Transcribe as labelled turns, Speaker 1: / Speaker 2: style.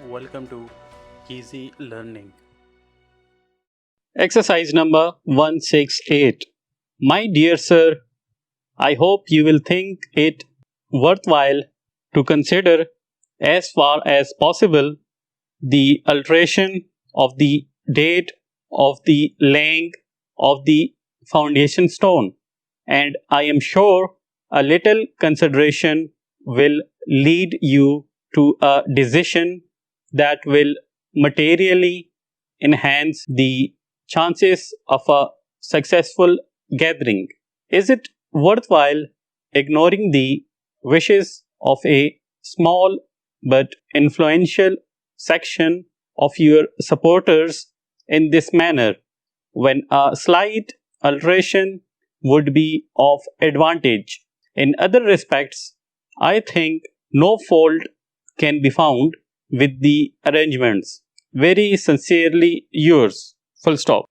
Speaker 1: Welcome to Easy Learning.
Speaker 2: Exercise number 168. My dear sir, I hope you will think it worthwhile to consider as far as possible the alteration of the date of the laying of the foundation stone, and I am sure a little consideration will lead you to a decision that will materially enhance the chances of a successful gathering. Is it worthwhile ignoring the wishes of a small but influential section of your supporters in this manner when a slight alteration would be of advantage? In other respects, I think no fault can be found with the arrangements. Very sincerely yours. Full stop.